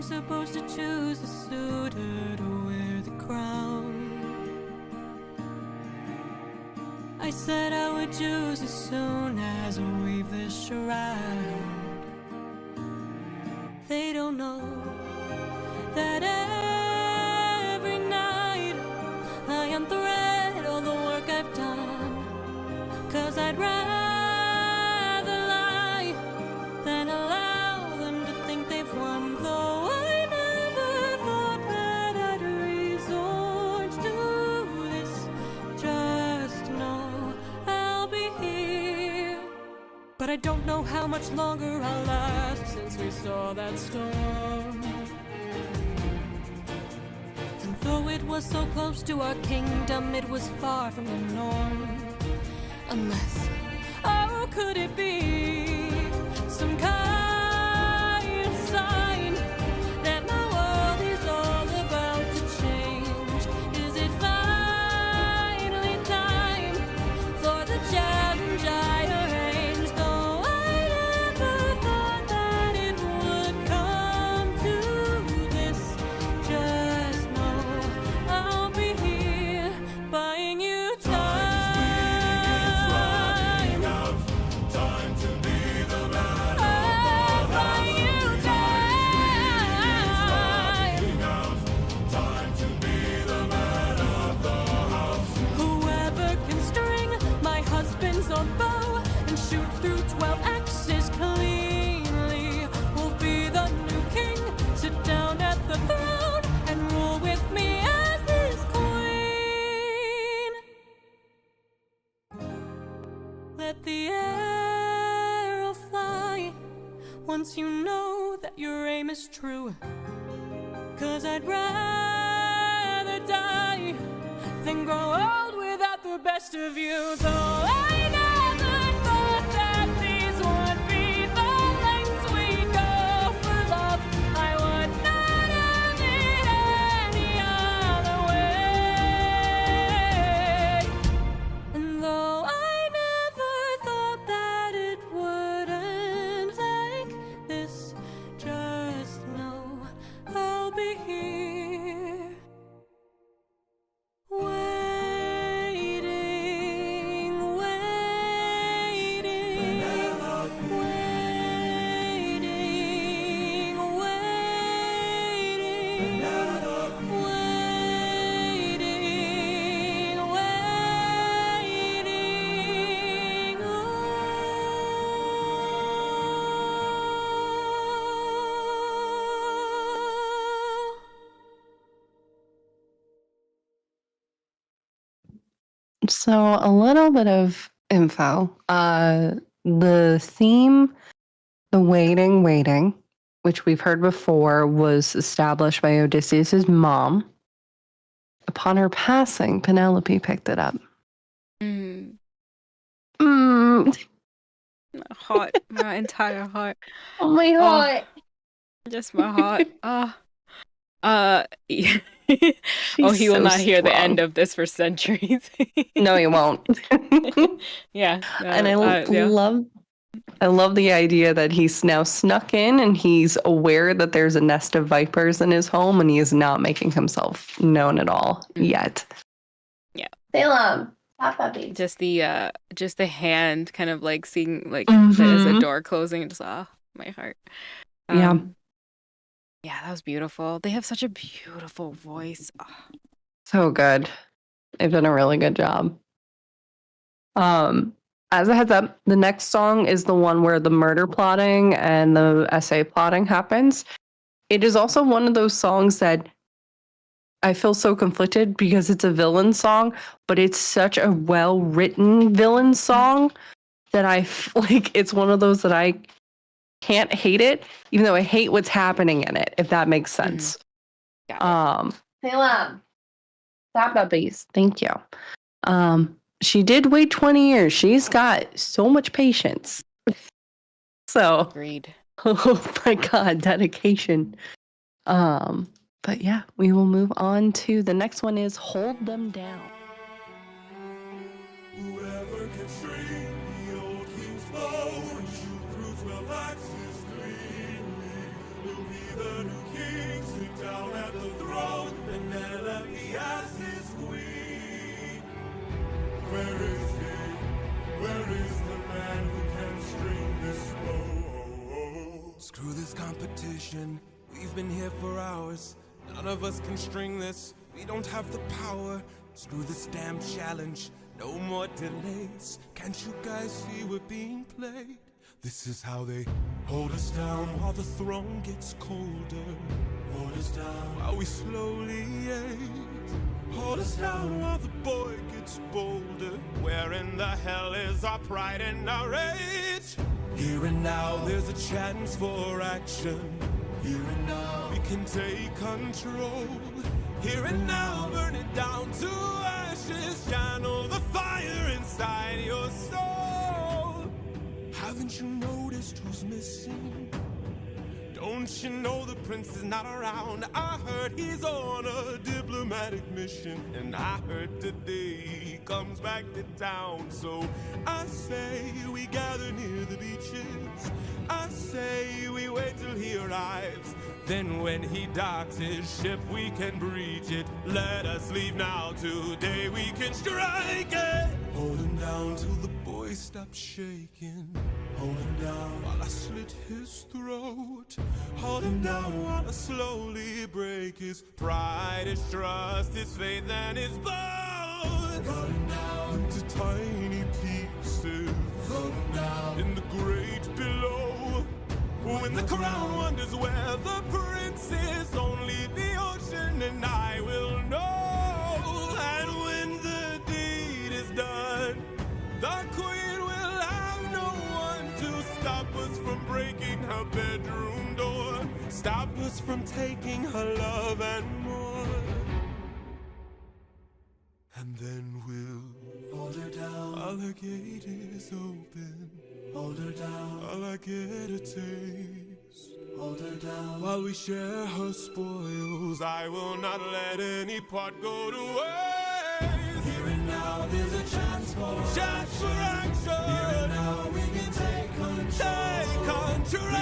I'm supposed to choose a suitor to wear the crown. I said I would choose as soon as I weave this shroud. They don't know that every night I unthread all the work I've done. 'Cause I'd rather lie than allow them to think they've won. Though I never thought that I'd resort to this. Just know I'll be here. But I don't know how much longer I'll last since we saw that storm. And though it was so close to our kingdom, it was far from the norm. Unless, oh, could it be some kind of sign that my world is all about to change? Is it finally time for the challenge I arranged? Though I never thought that it would come to this. Just know I'll be here buying you time. Bow and shoot through 12 axes cleanly will be the new king. Sit down at the throne and rule with me as his queen. Let the arrow fly once you know that your aim is true. 'Cause I'd rather die than grow old without the best of you. Though I never thought that these would be the lengths we go for love, I would not have it any other way. And though I never thought that it would end like this, just know I'll be here. Waiting, waiting, waiting, waiting, waiting, waiting. So a little bit of info. The theme, the waiting, which we've heard before, was established by Odysseus' mom. Upon her passing, Penelope picked it up. Mm. Mm. Heart, my entire heart. Oh my God. Just my heart. Oh, he She's will so not hear the strong. end of this for centuries. No, he won't. Yeah. And I yeah. love the idea that he's now snuck in and he's aware that there's a nest of vipers in his home and he is not making himself known at all yet. Yeah. Salem, stop puppy. Just the hand kind of like seeing like Mhm. there's a door closing and just my heart. Yeah. Yeah, that was beautiful. They have such a beautiful voice. Oh. So good. They've done a really good job. As a heads up, the next song is the one where the murder plotting and the essay plotting happens. It is also one of those songs that I feel so conflicted because it's a villain song, but it's such a well-written villain song that it's one of those that I can't hate it, even though I hate what's happening in it, if that makes sense. Yeah. Salem, stop that, please. Thank you. She did wait 20 years. She's got so much patience. So, agreed. Oh my God, dedication. But yeah, we will move on to the next one is Hold Them Down. Whoever can string the old king's bow and shoot through 12 axes cleanly will be the new king. down at the throne, Penelope as his queen. Where is he? Where is the man who can string this bow? Screw this competition. We've been here for hours. None of us can string this. We don't have the power. Screw this damn challenge. No more delays. Can't you guys see we're being played? This is how they hold us down while the throne gets colder. Hold us down. While we slowly age. Hold us down while the boy gets bolder. Where in the hell is our pride and our rage? Here and now there's a chance for action. Here and now. We can take control. Here and now, burn it down to ashes. Channel the fire inside your soul. Haven't you noticed who's missing? Don't you know the prince is not around? I heard he's on a diplomatic mission, and I heard today he comes back to town. So I say we gather near the beaches. I say we wait till he arrives. Then when he docks his ship, we can breach it. Let us leave now, today we can strike it. Hold him down till the boy stops shaking. Hold him down. While I slit his throat. Hold him down while I slowly break his pride, his trust, his faith, and his bones. Cut him down. Into tiny pieces. Throw him down. In the great below. When the crown wonders where the prince is, only the ocean and I will know. And when the deed is done, the queen will have no one to stop us from breaking her bedroom door. Stop us from taking her love and more. And then we'll Hold her down. while the gate is open. Hold her down. While I get a taste. Hold her down. While we share her spoils, I will not let any part go to waste. Here and now, there's a chance for Chance for Here and action. now, we can take control. Take control.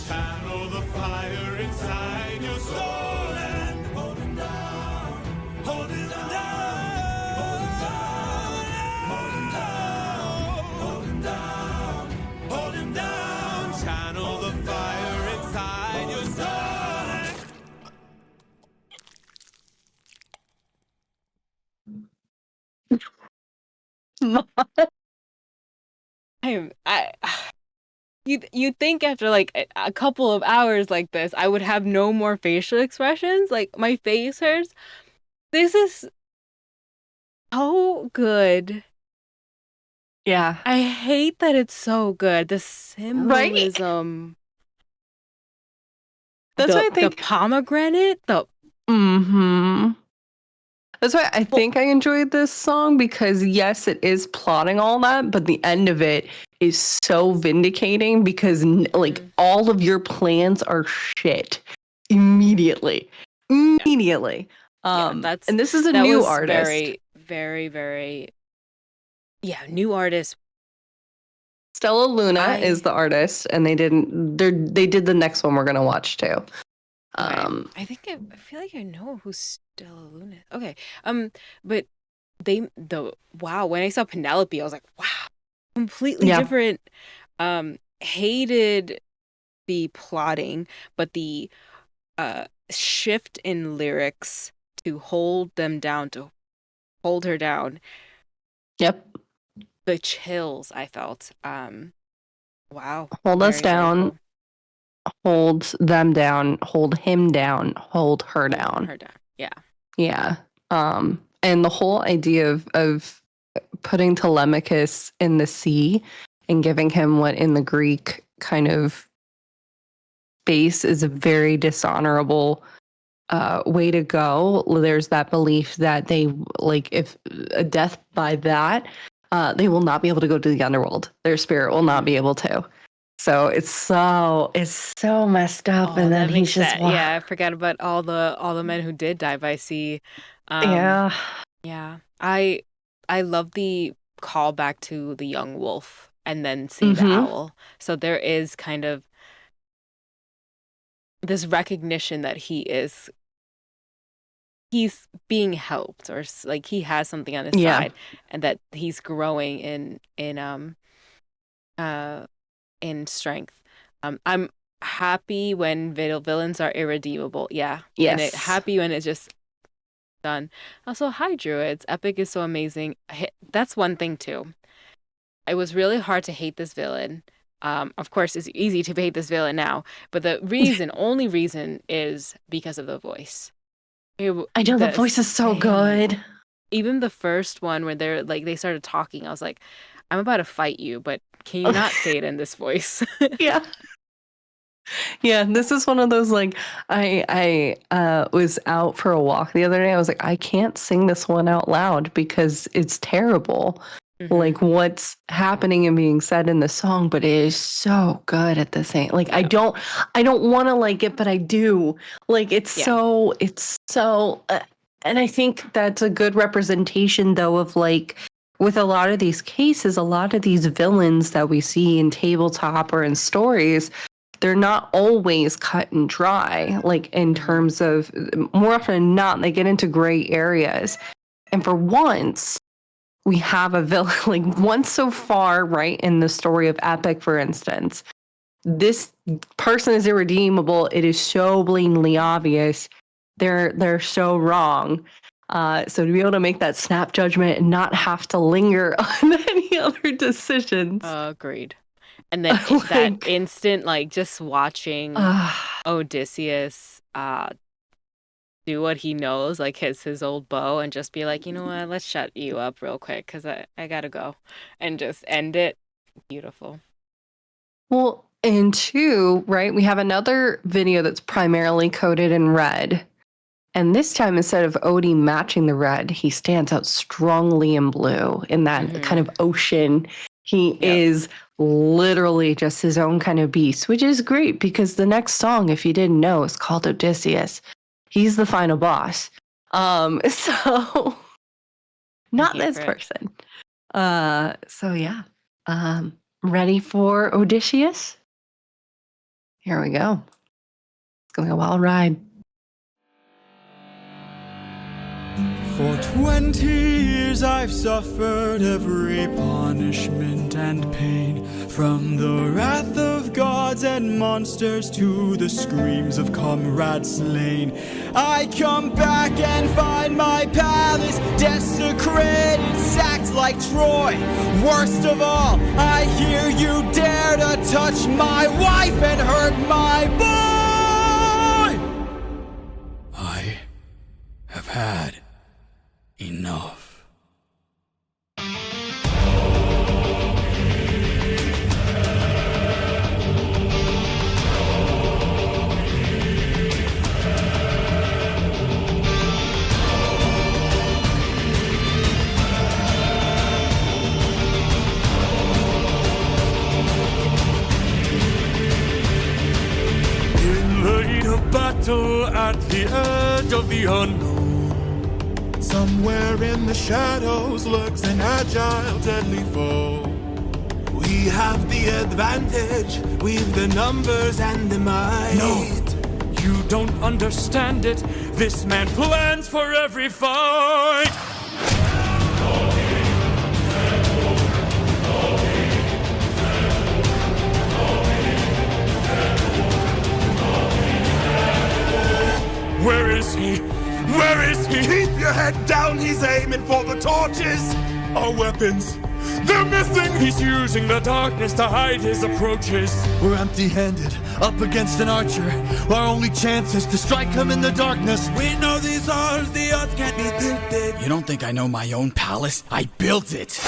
Channel the fire inside your soul and Hold him down. hold it down. Hold him down. Hold him down. Hold him down. Channel the fire inside your soul. I you'd think after like a couple of hours like this, I would have no more facial expressions. Like my face hurts. This is so good. Yeah. I hate that it's so good. The symbolism. That's why I The think. pomegranate. The Mm-hmm. That's why I think I enjoyed this song because yes, it is plotting all that, but the end of it is so vindicating because like all of your plans are shit immediately. Immediately. that's and this is a that new was artist. very, very, very. Yeah, new artist. Stella Luna I- is the artist, and they did the next one we're gonna watch too. Right. I think I feel like I know who Stella Luna is. Okay. But wow, when I saw Penelope, I was like, wow, completely Yeah. different. Hated the plotting, but the shift in lyrics to hold them down, to hold her down, Yep. the chills I felt. Wow. Hold us very down, beautiful. hold them down, hold him down, hold her down. Her down. Yeah. Yeah. And the whole idea of putting Telemachus in the sea and giving him what in the Greek kind of space is a very dishonorable way to go. There's that belief that they like if a death by that, they will not be able to go to the underworld. Their spirit will not be able to. So it's so messed up, and then that he's makes just sense. Yeah, I forgot about all the men who did die by sea. yeah. Yeah. I love the callback to the young wolf and then see the Mhm. owl. So there is kind of this recognition that he's being helped, or like he has something on his side, and that he's growing in strength. I'm happy when villains are irredeemable. Yeah. Yes. And happy when it's just done. Also, hi druids. Epic is so amazing. That's one thing too. It was really hard to hate this villain. Of course, it's easy to hate this villain now, but the only reason is because of the voice. I know the voice is so good. Even the first one where they started talking, I was like, I'm about to fight you, but can you not say it in this voice? Yeah. Yeah, this is one of those, like, I was out for a walk the other day. I was like, I can't sing this one out loud because it's terrible. Mm-hmm. Like what's happening and being said in the song, but it is so good at the same. Like, I don't want to like it, but I do. Like, it's so, and I think that's a good representation though of like, with a lot of these cases, a lot of these villains that we see in tabletop or in stories, they're not always cut and dry. Like, in terms of, more often than not, they get into gray areas. And for once, we have a villain, like once so far, right, in the story of Epic, for instance, this person is irredeemable. It is so blatantly obvious. They're so wrong. So to be able to make that snap judgment and not have to linger on any other decisions. Agreed. And then that instant, like, just watching Odysseus do what he knows, like his old bow, and just be like, you know what, let's shut you up real quick because I gotta go, and just end it. Beautiful. Well, and two, right, we have another video that's primarily coded in red. And this time, instead of Odie matching the red, he stands out strongly in blue in that kind of ocean. He is literally just his own kind of beast, which is great because the next song, if you didn't know, is called Odysseus. He's the final boss. So not this person. So yeah. Ready for Odysseus? Here we go. It's gonna be a wild ride. For 20 years I've suffered every punishment and pain, from the wrath of gods and monsters to the screams of comrades slain. I come back and find my palace desecrated, sacked like Troy. Worst of all, I hear you dare to touch my wife and hurt my boy! I have had enough. In the heat of battle, at the edge of the unknown, somewhere in the shadows lurks an agile, deadly foe. We have the advantage, we've the numbers and the might. No, you don't understand it. This man plans for every fight. Where is he? Where is he? Keep your head down, he's aiming for the torches. Our weapons, they're missing. He's using the darkness to hide his approaches. We're empty-handed, up against an archer. Our only chance is to strike him in the darkness. We know these odds, the odds can't be tilted. You don't think I know my own palace? I built it.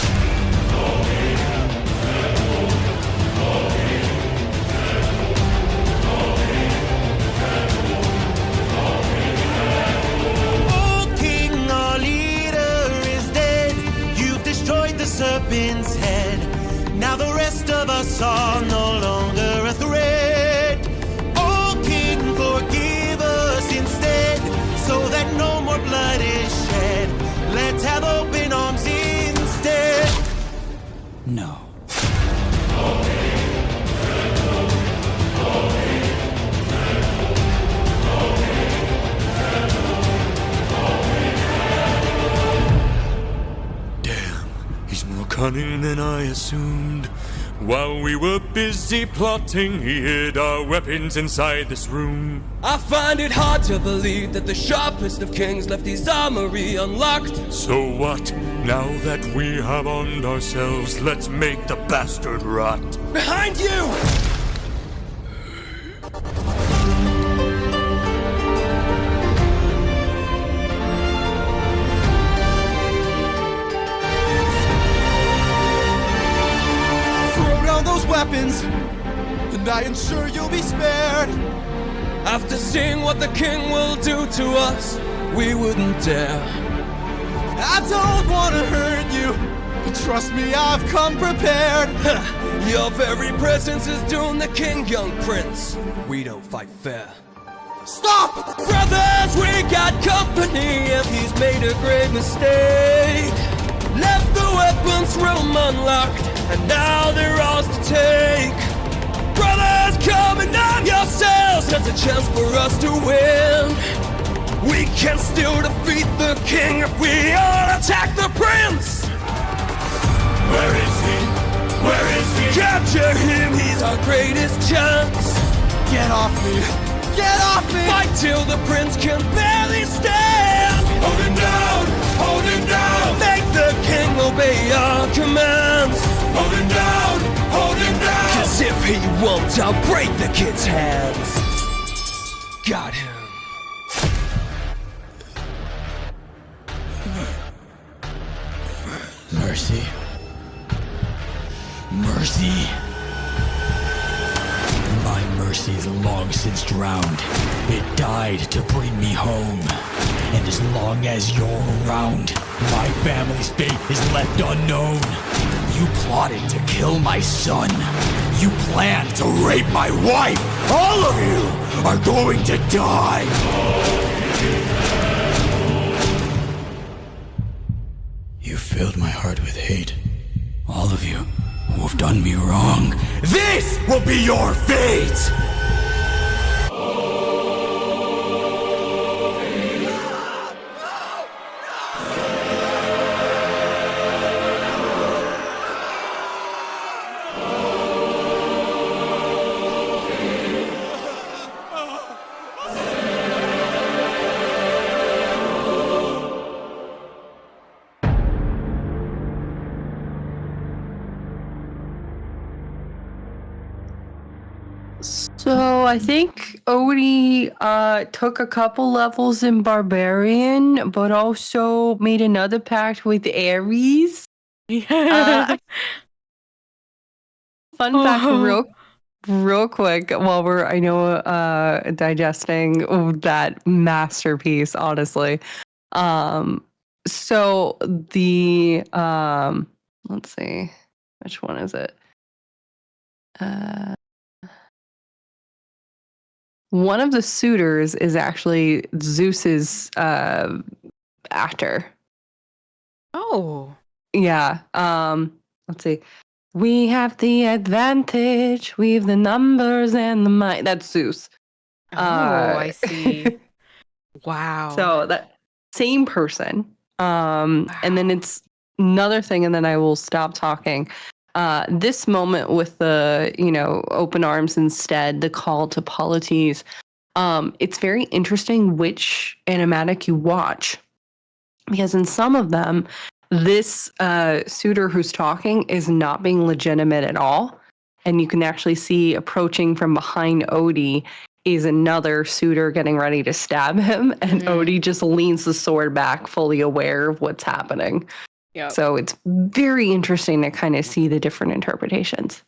Serpent's head. Now the rest of us are no longer a threat. Oh King, forgive us instead, so that no more blood is shed. Let's have open arms instead. No. cunning than I assumed. While we were busy plotting, he hid our weapons inside this room. I find it hard to believe that the sharpest of kings left his armory unlocked. So what? Now that we have armed ourselves, let's make the bastard rot. Behind you! Throw down those weapons, and I ensure you'll be spared. After seeing what the king will do to us, we wouldn't dare. I don't want to hurt you, but trust me, I've come prepared. Your very presence is doomed the king, young prince. We don't fight fair. Stop! Brothers, we got company, and he's made a great mistake. Left the weapons room unlocked, and now they're ours to take. Brothers, come and arm yourselves, there's a chance for us to win. We can still defeat the king if we all attack the prince. Where is he? Where is he? Capture him, he's our greatest chance. Get off me! Get off me! Fight till the prince can barely stand. Hold him down! Hold him down! Make the king obey our commands. Hold him down! Hold him down! 'Cause if he won't, I'll break the kid's hands. Got him. Mercy. Mercy. My mercy's long since drowned. It died to bring me home. And as long as you're around, my family's fate is left unknown. You plotted to kill my son. You planned to rape my wife. All of you are going to die. You filled my heart with hate. All of you who have done me wrong. This will be your fate! So I think Odie took a couple levels in Barbarian, but also made another pact with Ares. Yeah. Fun fact, Oh. real quick, while we're digesting that masterpiece, honestly. So the let's see, which one is it? One of the suitors is actually Zeus's actor. Oh. Yeah. Let's see. We have the advantage. We've the numbers and the might. That's Zeus. Oh, I see. Wow. So that same person. And then it's another thing, and then I will stop talking. This moment with the, open arms instead, the call to polities, it's very interesting which animatic you watch. Because in some of them, this suitor who's talking is not being legitimate at all. And you can actually see approaching from behind Odie is another suitor getting ready to stab him. And Odie just leans the sword back, fully aware of what's happening. Yep. So it's very interesting to kind of see the different interpretations.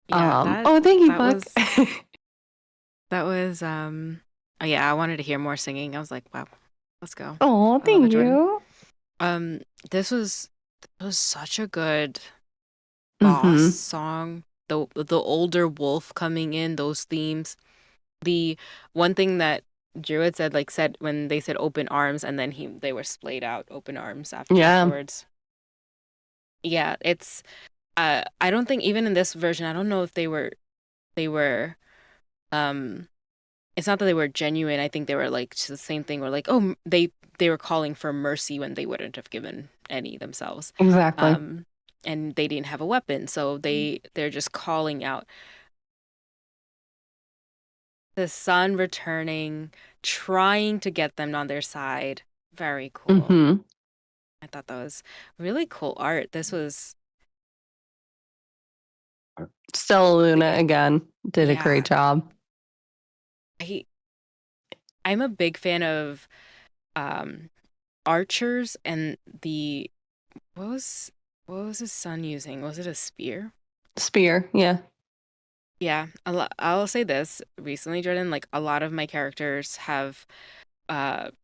Yeah, Thank you, that Buck. That was oh yeah, I wanted to hear more singing. I was like, wow, let's go. Oh, it, thank Jordan. you. This was such a good boss song. The older wolf coming in, those themes. The one thing that Drew had said when they said open arms, and then they were splayed out open arms afterwards. Yeah, it's I don't think even in this version, I don't know if they were it's not that they were genuine. I think they were just the same thing where they were calling for mercy when they wouldn't have given any themselves. Exactly. and they didn't have a weapon, so they're just calling out. The sun returning, trying to get them on their side. Very cool. Mm-hmm. I thought that was really cool art. This was, Stella Luna again did a yeah. great job. I'm a big fan of archers and the what was his son using? Was it a spear? Spear, yeah. Yeah, I'll say this recently, Jordan. Like a lot of my characters have,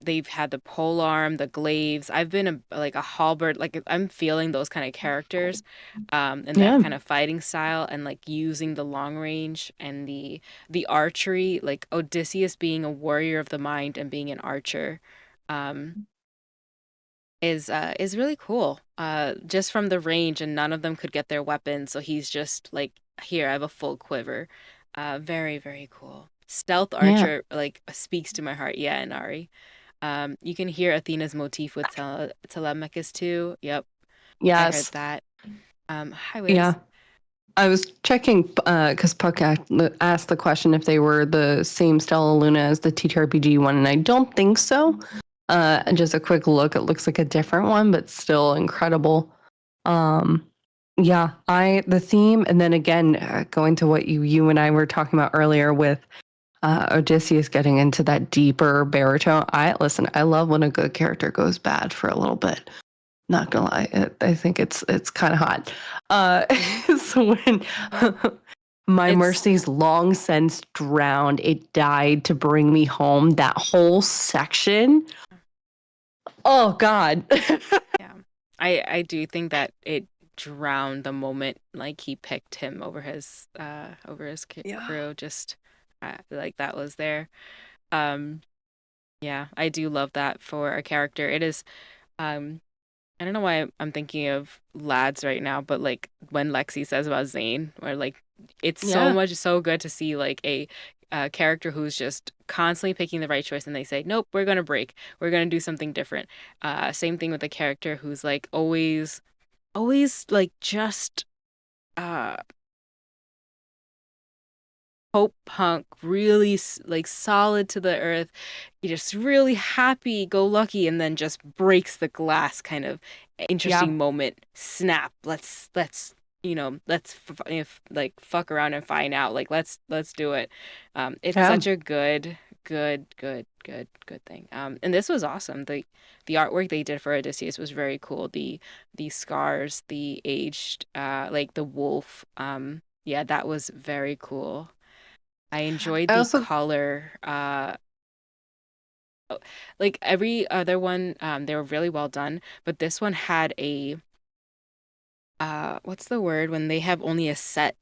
they've had the pole arm, the glaives. I've been a halberd. Like I'm feeling those kind of characters, and that Yeah. kind of fighting style, and like using the long range and the archery. Like Odysseus being a warrior of the mind and being an archer, um, is really cool. Just from the range, and none of them could get their weapons, so he's just like, here, I have a full quiver. Very, very cool. Stealth Yeah. archer like speaks to my heart. Yeah, Inari. You can hear Athena's motif with Telemachus too. Yep, I heard Yes. that. Hi, Wiz. Yeah. I was checking because Puck asked the question if they were the same Stella Luna as the TTRPG one, and I don't think so. And just a quick look, it looks like a different one, but still incredible. Yeah, the theme, and then again, going to what you and I were talking about earlier with Odysseus getting into that deeper baritone. I love when a good character goes bad for a little bit. Not gonna lie, I think it's kind of hot. So when my It's- mercy's long since drowned, it died to bring me home. That whole section. Oh God. Yeah, I do think that it drowned the moment like he picked him over his crew. Just like that was there. Um, yeah, I do love that for a character. It is. I don't know why I'm thinking of lads right now, but like when Lexi says about Zane, where like it's Yeah. so good to see like a character who's just constantly picking the right choice, and they say, nope, we're gonna break, we're gonna do something different. Same thing with a character who's like always like just uh hope punk, really like solid to the earth. You just really happy go lucky, and then just breaks the glass, kind of interesting moment. Snap. Let's if like fuck around and find out. Like let's do it. It's Yeah. such a good thing. And this was awesome. The artwork they did for Odysseus was very cool. The scars, the aged, like the wolf. Yeah, that was very cool. I enjoyed I the also color. Like every other one, they were really well done, but this one had a what's the word when they have only a set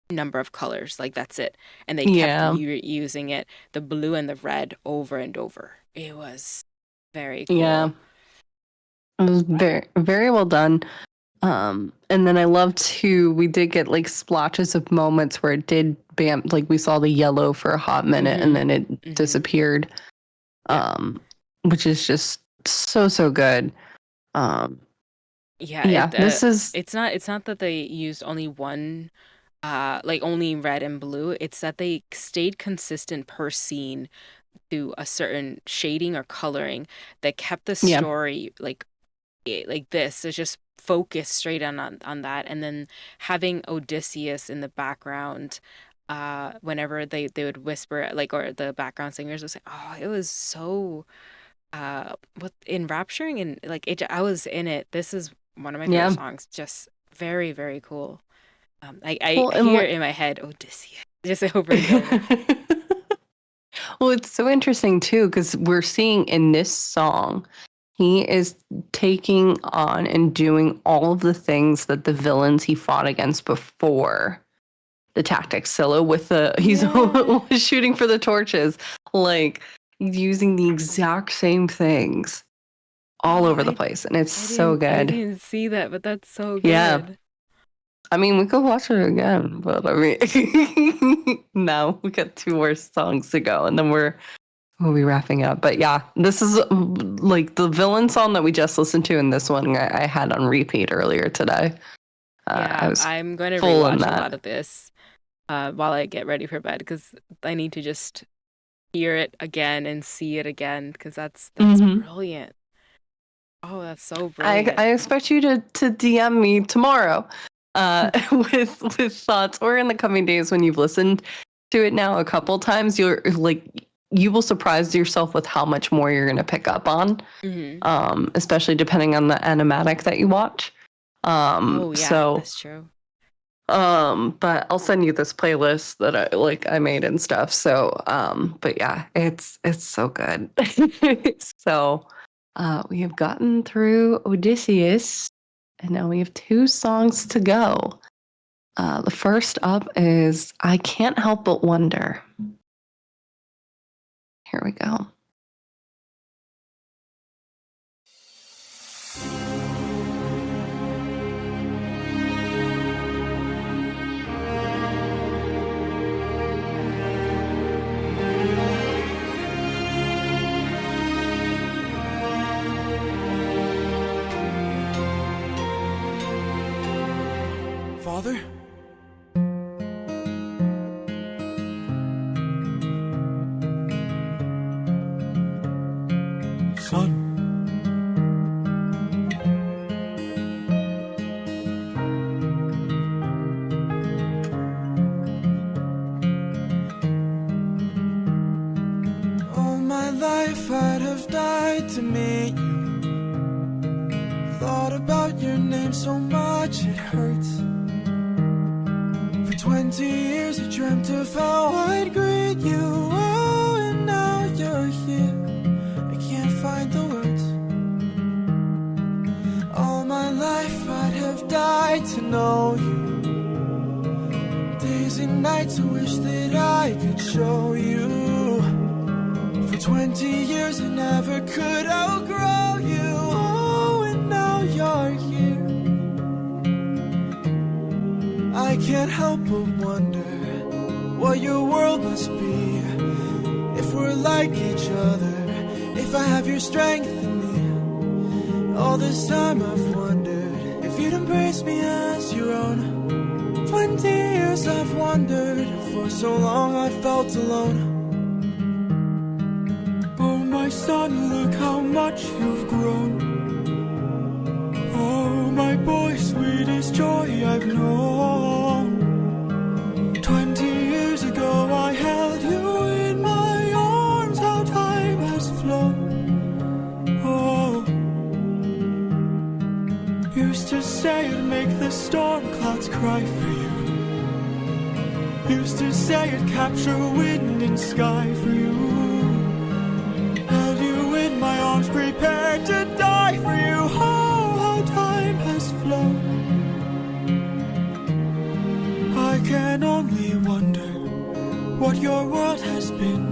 number of colors, like that's it, and they kept using it, the blue and the red, over and over. It was very cool. Yeah. It was very, very well done. And then I loved too, we did get like splotches of moments where it did bam, like we saw the yellow for a hot minute and then it disappeared. Which is just so good. Yeah, this is it's not that they used only one like only red and blue. It's that they stayed consistent per scene to a certain shading or coloring that kept the story like this. So just focus straight on that, and then having Odysseus in the background whenever they would whisper, like, or the background singers would say, oh, it was so what enrapturing, and like I was in it. This is one of my favorite songs. Just very, very cool. I hear in my head Odysseus just over and over. Well, it's so interesting too, because we're seeing in this song, he is taking on and doing all of the things that the villains he fought against before the tactics. Scylla with he's shooting for the torches, like using the exact same things all over the place, and it's so good. I didn't see that, but that's so good. Yeah. I mean, we could watch it again, but I mean, no, we got 2 more songs to go, and then we'll be wrapping up. But yeah, this is like the villain song that we just listened to, and this one I had on repeat earlier today. I was I'm going to full in rewatch a that. lot of this while I get ready for bed because I need to just hear it again and see it again because that's Mhm. brilliant. Oh, that's so I brilliant. expect you to DM me tomorrow with thoughts, or in the coming days when you've listened to it now a couple times. You're like, you will surprise yourself with how much more you're going to pick up on, especially depending on the animatic that you watch. Oh yeah, So that's true. but I'll send you this playlist that I made and stuff. So but yeah, it's so good. So we have gotten through Odysseus, and now we have 2 songs to go. The first up is I Can't Help But Wonder. Here we go. Father? Son? All my life I'd have died to meet you. Thought about your name so much it hurts. For 20 years I dreamt of how I'd greet you. Oh, and now you're here. I can't find the words. All my life I'd have died to know you. Days and nights I wish that I could show you. For 20 years I never could outgrow you. Oh, and now you're here. I can't help but wonder what your world must be. If we're like each other, if I have your strength in me. All this time I've wondered if you'd embrace me as your own. 20 years I've wondered, for so long I felt alone. Oh my son, look how much you've grown. Oh my boy, sweetest joy I've known. 20 years ago I held you in my arms, how time has flown. Oh, used to say I'd make the storm clouds cry for you. Used to say I'd capture wind and sky for you. Held you in my arms, prepared to die for you. Oh, how time has flown. I can only wonder what your world has been.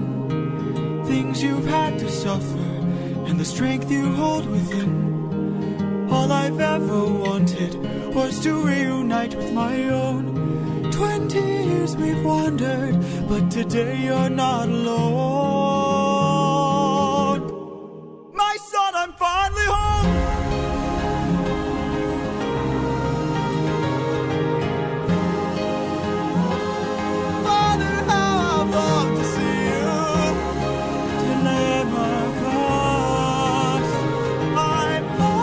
Things you've had to suffer, and the strength you hold within. All I've ever wanted was to reunite with my own. 20 years we've wandered, but today you're not alone. My son, I'm finally home. Father, how I've longed to see you. Telemachus, I'm home.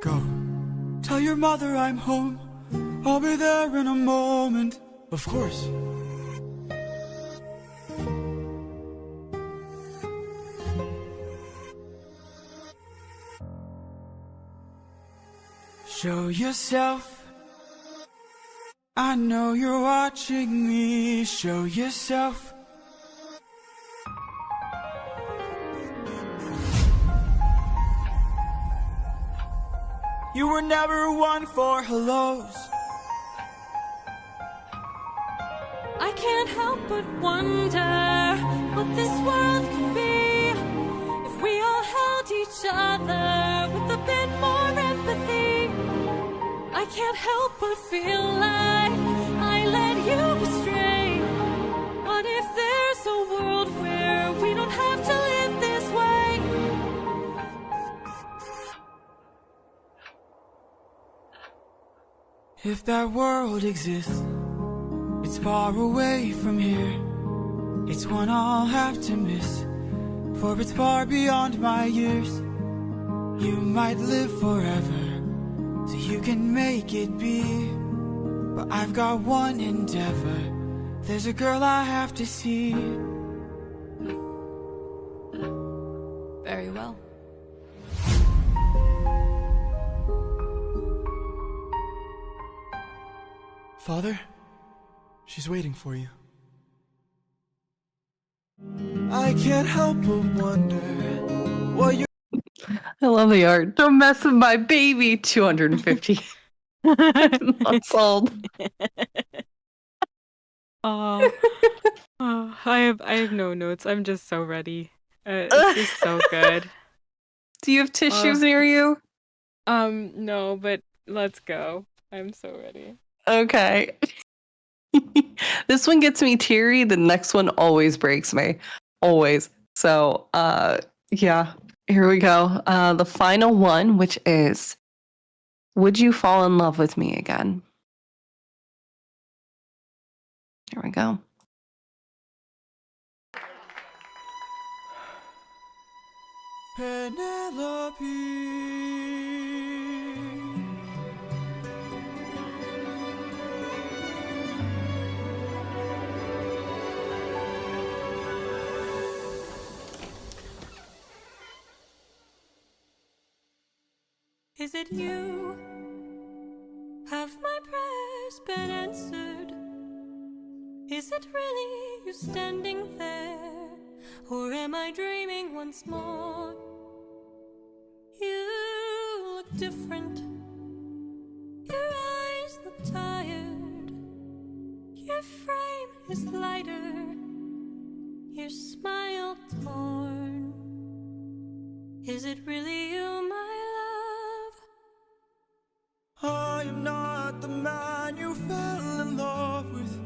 Go, tell your mother I'm home. I'll be there in a moment. Of course. Show yourself. I know you're watching me. Show yourself. You were never one for hellos. I can't help but wonder what this world could be if we all held each other with a bit more empathy. I can't help but feel like I led you astray. What if there's a world If that world exists, it's far away from here. It's one I'll have to miss, for it's far beyond my years. You might live forever, so you can make it be. But I've got one endeavor. There's a girl I have to see. Very well. Father, she's waiting for you. I can't help but wonder what you. I love the art. Don't mess with my baby. 250 months old. Oh, I have no notes. I'm just so ready. It's just so good. Do you have tissues near you? No, but let's go. I'm so ready. Okay. This one gets me teary. The next one always breaks me. Always. So, yeah, here we go. The final one, which is, would you fall in love with me again? Here we go. Penelope. Is it you? Have my prayers been answered? Is it really you standing there? Or am I dreaming once more? You look different. Your eyes look tired. Your frame is lighter. Your smile torn. Is it really you, my I am not the man you fell in love with.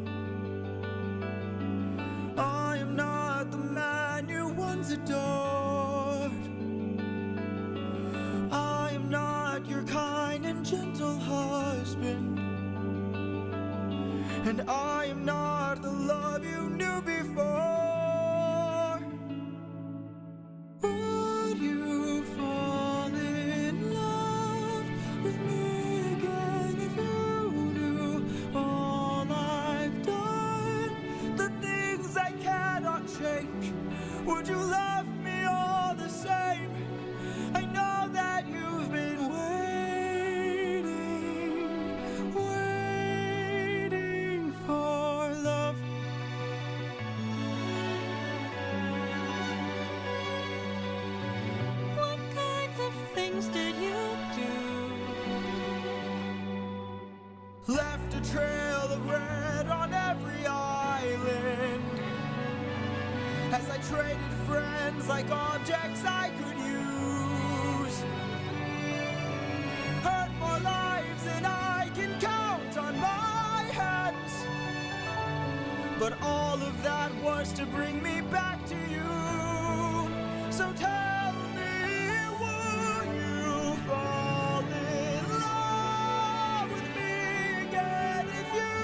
I am not the man you once adored. I am not your kind and gentle husband. And I am not the love you knew before. Would you fall in love with me again if you knew all I've done? The things I cannot change. Would you love me all the same? I know that you've been waiting for love. What kinds of things did you do? Left a trail of red on every island. As I traded friends like objects I could use. Hurt more lives than I can count on my hands. But all of that was to bring me back to you. So tell me, would you fall in love with me again if you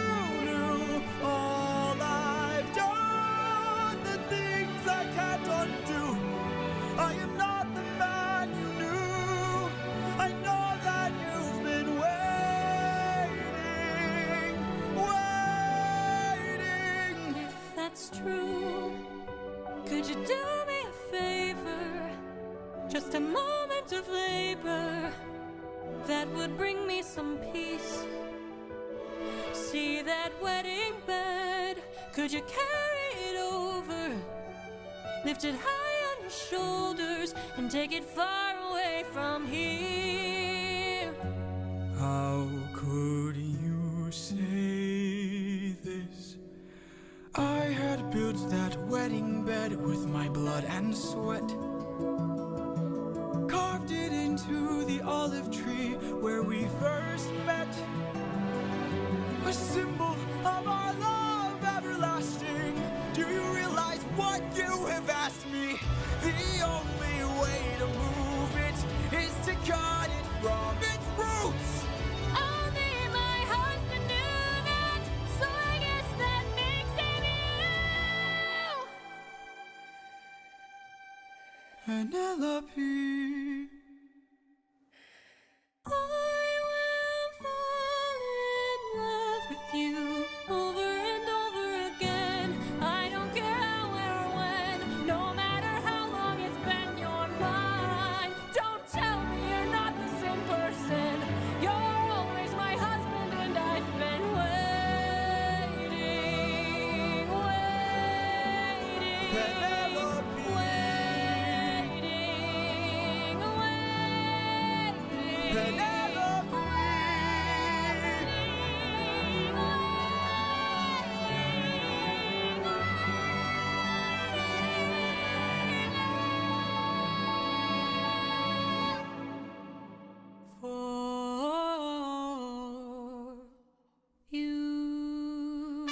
knew all I've done? The things I can't undo. I am not the man you knew. I know that you've been waiting. If that's true, could you do me a favor? Just a moment of labor that would bring me some peace. See that wedding bed? Could you carry it over? Lift it high on your shoulders and take it far away from here. How could you say this? I had built that wedding bed with my blood and sweat. Carved it into the olive tree where we first met. A symbol of our love everlasting. Do you realize what you have asked me? The only way to move it is to cut it from its roots. I'll be my heart. Penelope. For you.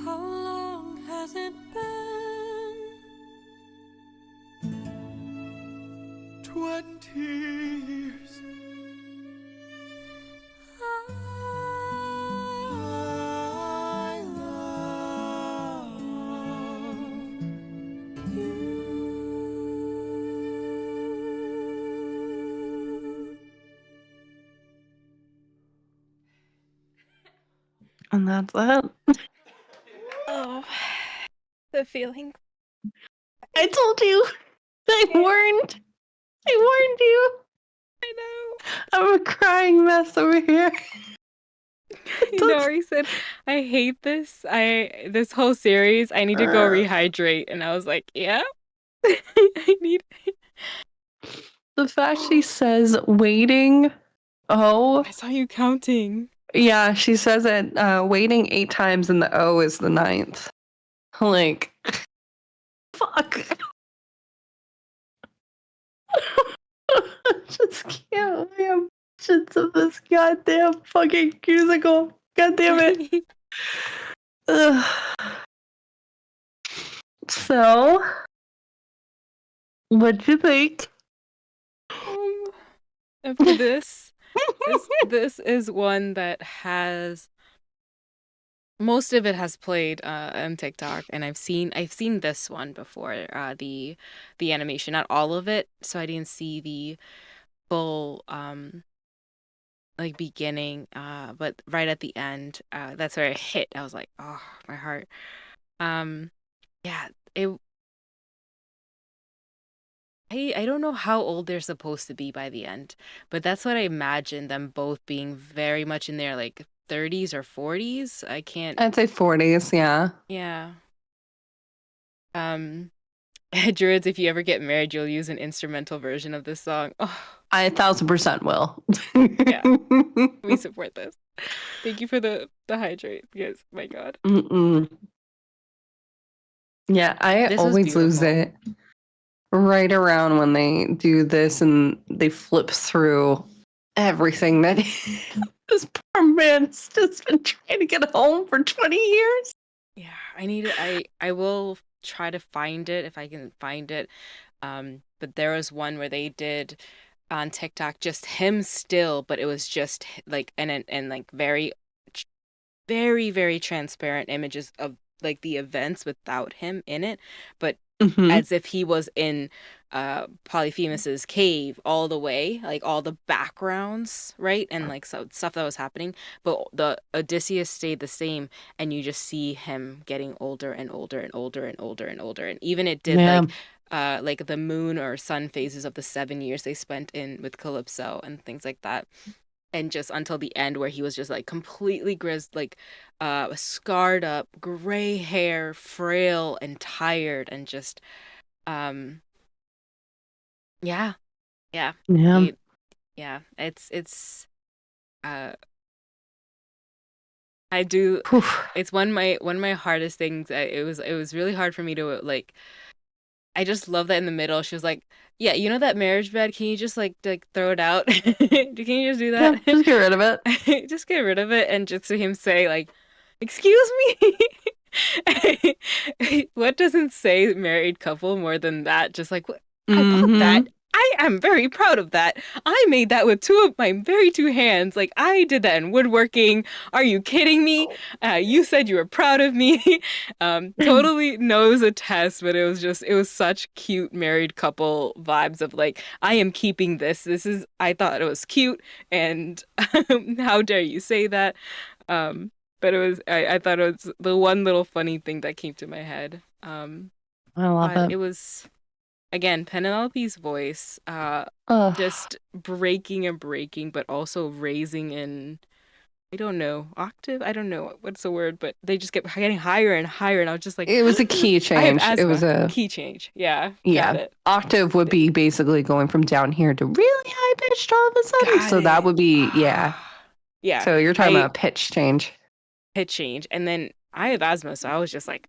How long has it been? 20 years. I love you. And that's it. Oh, the feeling. I told you. I warned. I warned you. I know. I'm a crying mess over here. Nori said, I hate this. This whole series, I need to go rehydrate. And I was like, yeah. I need The fact she says waiting. Oh, I saw you counting. yeah, she says it waiting 8 times and the O is the 9th. Like, fuck. I just can't have shits of this goddamn fucking musical. God damn it. Ugh. So, what'd you think? And for this is one that has most of it has played on TikTok, and I've seen this one before, the animation, not all of it, so I didn't see the full like beginning, but right at the end, that's where it hit. I was like, oh, my heart. Yeah, I don't know how old they're supposed to be by the end, but that's what I imagine them both being, very much in their like 30s or 40s. I can't. I'd say 40s, yeah. Yeah. Druids, if you ever get married, you'll use an instrumental version of this song. Oh, I 1000% will. Yeah. we support this. Thank you for the hydrate, because my God. Mm-mm. Yeah, I This was always lose beautiful. it right around when they do this and they flip through everything that this poor man has just been trying to get home for 20 years. Yeah, I will try to find it if I can find it. But there was one where they did on TikTok just him still, but it was just like and like very very transparent images of like the events without him in it, but Mhm. as if he was in Polyphemus's cave all the way, like all the backgrounds, right? And like so stuff that was happening, but the Odysseus stayed the same, and you just see him getting older and older and older and older and older. And even it did Yeah. like the moon or sun phases of the 7 years they spent in with Calypso and things like that. And just until the end where he was just like completely grizzled, like scarred up, gray hair, frail and tired, and just um yeah Yeah. yeah, it's uh I do Oof. it's one of my hardest things. It was really hard for me to like. I just love that in the middle she was like, yeah, you know that marriage bed, can you just like throw it out? Can you just do Yeah, that? just get rid of it. Just get rid of it. And just to him say like, excuse me. What doesn't say married couple more than that? Just like, what? I bought that. Mhm. I am very proud of that. I made that with two of my very two hands. Like, I did that in woodworking. Are you kidding me? You said you were proud of me. Totally knows a test, but it was such cute married couple vibes of like, I am keeping this. I thought it was cute, and how dare you say that? But I thought it was the one little funny thing that came to my head. I love But it. it was, again, Penelope's voice, Ugh. just breaking and breaking, but also raising in, I don't know, octave? I don't know what's the word, but they just kept getting higher and higher, and I was just like, It was a key I have change. It was asthma. a Key change. Yeah, got yeah. it. Octave would be basically going from down here to really high pitched all of a sudden. Got So that it. would be yeah. Yeah, So you're talking I about a pitch change. hit change, and then I have asthma, so I was just like,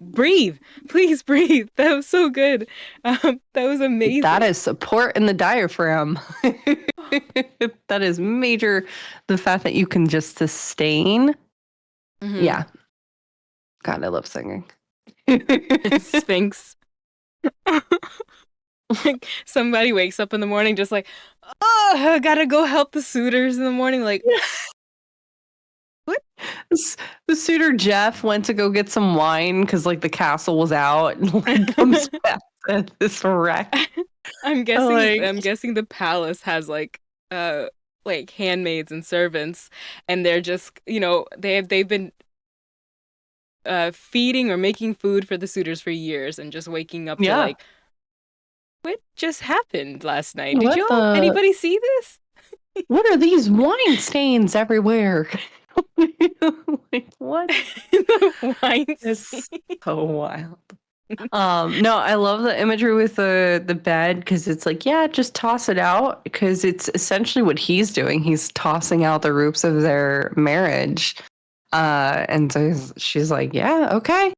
breathe, please breathe. That was so good. That was amazing. That is support in the diaphragm. That is major. The fact that you can just sustain. Mhm. Yeah. God, I love singing. Sphinx. Like, somebody wakes up in the morning just like, oh, I gotta go help the suitors in the morning. Like, The suitor Jeff went to go get some wine because like the castle was out and like comes back at this wreck. I'm guessing Like- the palace has like handmaids and servants, and they're just, they've been feeding or making food for the suitors for years, and just waking up to Yeah. like, what just happened last night? Did What the- anybody see this? What are these wine stains everywhere? Like what? The wine It's scene. so wild. No, I love the imagery with the bed because it's like, yeah, just toss it out because it's essentially what he's doing. He's tossing out the roots of their marriage. And so she's like, yeah, okay.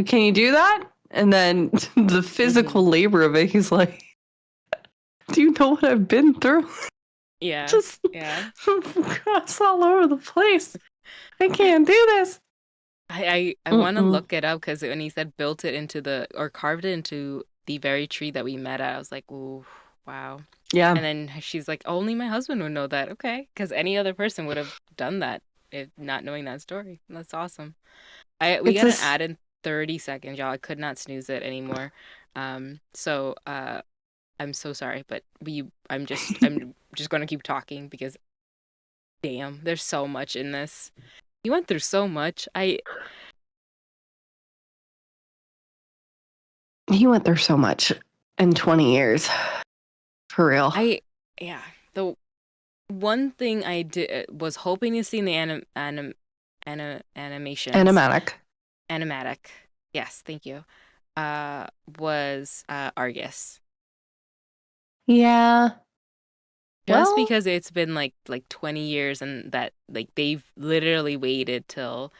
Can you do that? And then the physical labor of it, he's like, do you know what I've been through? Yeah. Just Yeah. cross all over the place. I can't do this. I want to Mm-mm. look it up because when he said built it into or carved it into the very tree that we met at, I was like, ooh, wow. Yeah. And then she's like, only my husband would know that. Okay. Because any other person would have done that if not knowing that story. That's awesome. We It's got this- an ad in 30 seconds, y'all. I could not snooze it anymore. So I'm so sorry, but I'm just gonna keep talking because damn, there's so much in this. You went through so much. He went through so much in 20 years. For real. Yeah. The one thing I did was hoping to see in the animations. Animatic. Yes, thank you. Was Argus. Yeah. Just Well- because it's been like 20 years and that like they've literally waited till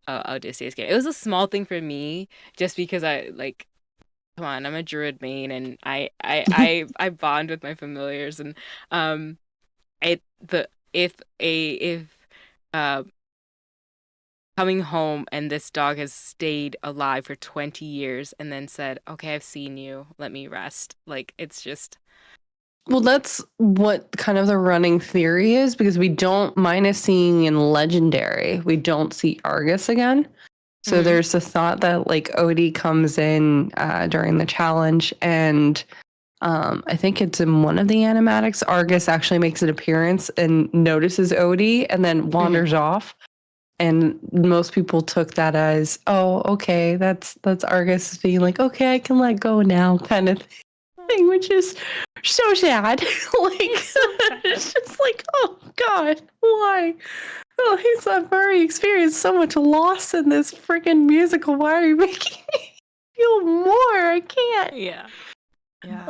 Odysseus came. It was a small thing for me just because I like, come on, I'm a druid main and I bond with my familiars, and if coming home and this dog has stayed alive for 20 years and then said, okay, I've seen you, let me rest. Like, it's just, Well, that's what kind of the running theory is because we don't, minus seeing in Legendary, we don't see Argus again. So Mhm. there's the thought that like Odie comes in during the challenge, and I think it's in one of the animatics. Argus actually makes an appearance and notices Odie and then wanders off. And most people took that as, oh, okay, that's Argus being like, okay, I can let go now, kind of thing, which is so sad. It's just like, oh God, why? Oh, I've already experienced so much loss in this freaking musical. Why are you making me feel more? I can't. yeah. Yeah.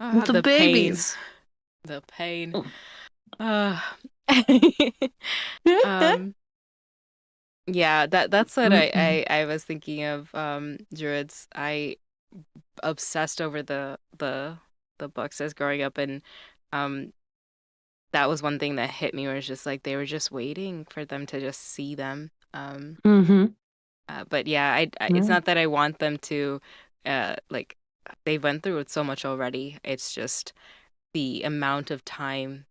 Ugh. The babies. The pain. Mm. Yeah, that's what I was thinking of, druids. I obsessed over the books as growing up, and that was one thing that hit me, where it's just like they were just waiting for them to just see them. Mm-hmm. But yeah, it's not that I want them to like they went through it so much already. It's just the amount of time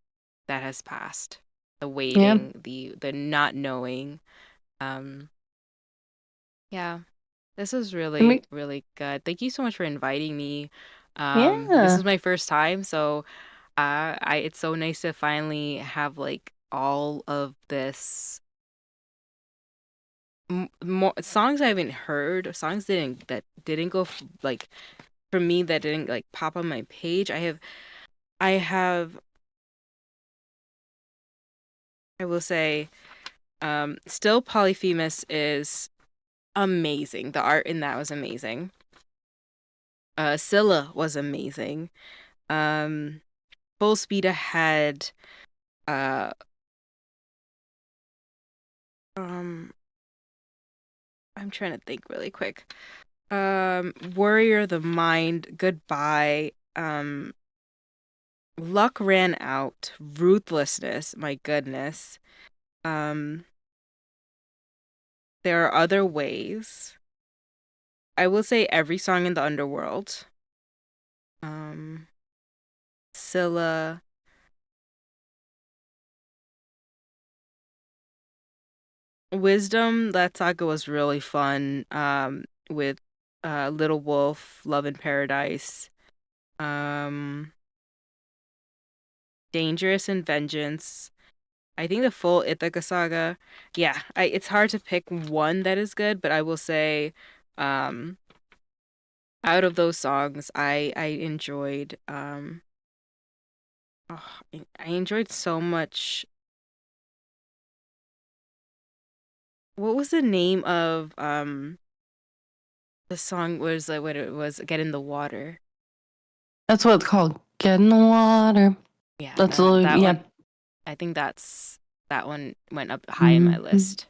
that has passed, the Yeah. waiting, the not knowing. Um, yeah, this is I really, mean, really good. Thank you so much for inviting me. This yeah. is my first time, so it's so nice to finally have like all of this more songs I haven't heard, songs that didn't go like for me that didn't like pop on my page. I have I will say still Polyphemus is amazing. The art in that was amazing. Scylla was amazing. Um Full Speed Ahead. Uh um I'm trying to think really quick. Warrior of the Mind, Goodbye. Luck Ran Out, Ruthlessness, my goodness. Um there are other ways. I will say every song in the Underworld. Um Scylla. Wisdom, that saga was really fun. With Little Wolf, Love in Paradise. Um Dangerous and Vengeance. I think the full Ithaca saga. Yeah, it's hard to pick one that is good, but I will say, um, out of those songs, I enjoyed oh, I enjoyed so much. What was the name of the song was like what it was, Get in the Water. That's what it's called. Get in the water. Yeah, That's a little, that yeah. one. I think that one went up high in my list.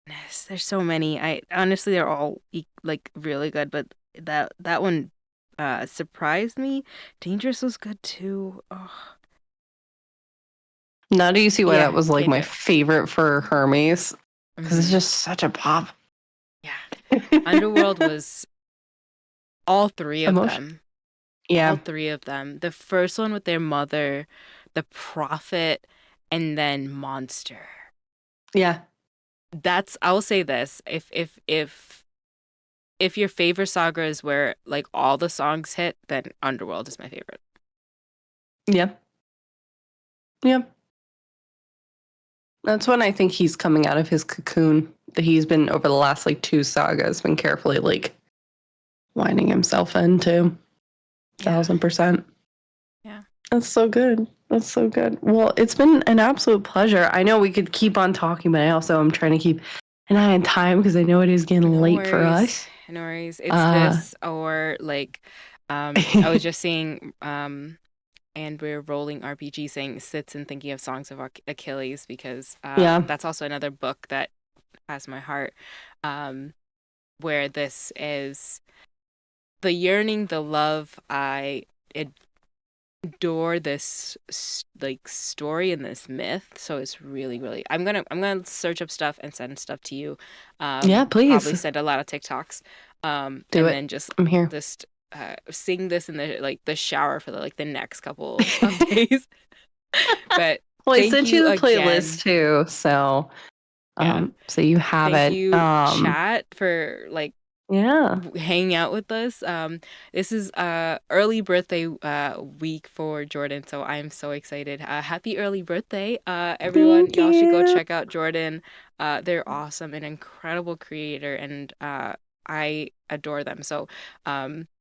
Yes, there's so many. I honestly they're all like really good, but that one surprised me. Dangerous was good too. Oh, Now do you see why that yeah, was like my Danger. favorite for Hermes? Because it's Hmm. just such a pop. Yeah. Underworld was all three of Emotion. them. Yeah. All three of them. The first one with their mother, the prophet, and then monster. Yeah. I will say this. If your favorite saga is where like all the songs hit, then Underworld is my favorite. Yeah. Yeah. That's when I think he's coming out of his cocoon that he's been over the last like 2 sagas, been carefully like winding himself into. Yeah. 1000%. Yeah. That's so good. That's so good. Well, it's been an absolute pleasure. I know we could keep on talking, but I also am trying to keep an eye on time because I know it is getting No late for worries. us. No worries. It's Uh, this or like I was just seeing and we're rolling RPG saying sits and thinking of songs of Achilles because yeah. that's also another book that has my heart where this is the yearning, the love. I adore this like story and this myth, so it's really really I'm gonna search up stuff and send stuff to you. Yeah, Probably please. send a lot of TikToks Do and it. then just I'm here. just sing this in the shower for the next couple of days. But Well, I thank sent you you the playlist again. too, so Yeah, so you have thank it. you chat for like Yeah. hanging out with us. This is early birthday week for Jordan, so I'm so excited. Happy early birthday, everyone! Thank Y'all should go you. check out Jordan. They're awesome, an incredible creator, and I adore them. So,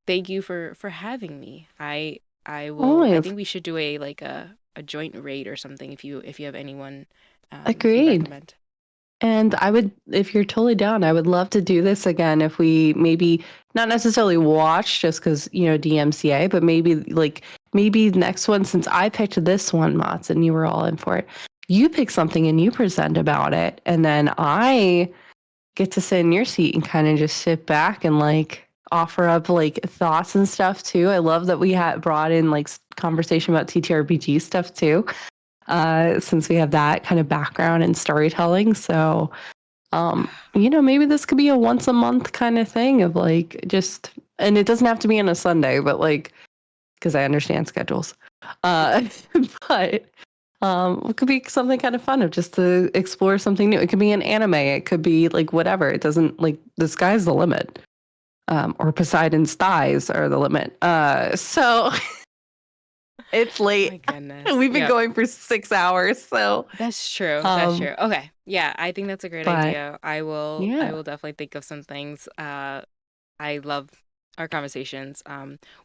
thank you for having me. I will. I Always. think we should do a joint raid or something if you have anyone you Agreed. recommend. And I would, if you're totally down, I would love to do this again if we maybe not necessarily watch just because, DMCA, but maybe next one, since I picked this one, Mats, and you were all in for it, you pick something and you present about it. And then I get to sit in your seat and kind of just sit back and like offer up like thoughts and stuff too. I love that we had brought in like conversation about TTRPG stuff too, since we have that kind of background in storytelling. So Maybe this could be a once a month kind of thing of like just, and it doesn't have to be on a Sunday, but like, because I understand schedules. Uh, but it could be something kind of fun of just to explore something new. It could be an anime. It could be like whatever. It doesn't like the sky's the limit. Or Poseidon's thighs are the limit. So it's My late. goodness. We've been Yep. going for 6 hours. So That's true. That's um, true. Okay. Yeah, I think that's a great but idea. I will yeah. definitely think of some things. I love our conversations.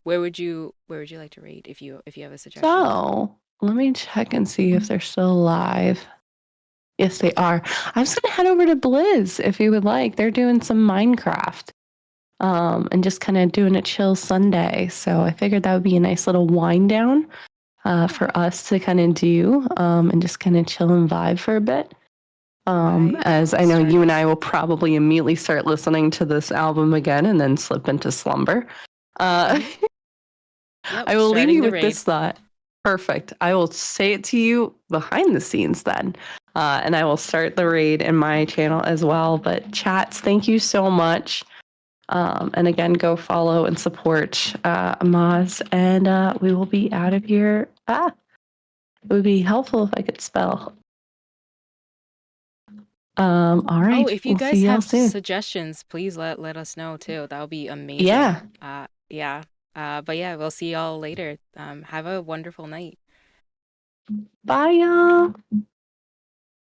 Where would you like to read if you have a suggestion? So let me check and see if they're still alive. Yes, they are. I was gonna head over to Blizz if you would like. They're doing some Minecraft. And just kind of doing a chill Sunday. So I figured that would be a nice little wind down for us to kind of do and just kind of chill and vibe for a bit. As I know you and I will probably immediately start listening to this album again and then slip into slumber. Yep, I will leave starting you the with raid. this thought. Perfect. I will say it to you behind the scenes then. And I will start the raid in my channel as well. But chats, thank you so much. And again, go follow and support Amaz, and we will be out of here. It would be helpful if I could spell. All right. Oh, if you We'll guys see y'all have soon. suggestions, please let us know too. That would be amazing. Yeah. Yeah. But yeah, we'll see y'all later. Have a wonderful night. Bye, y'all.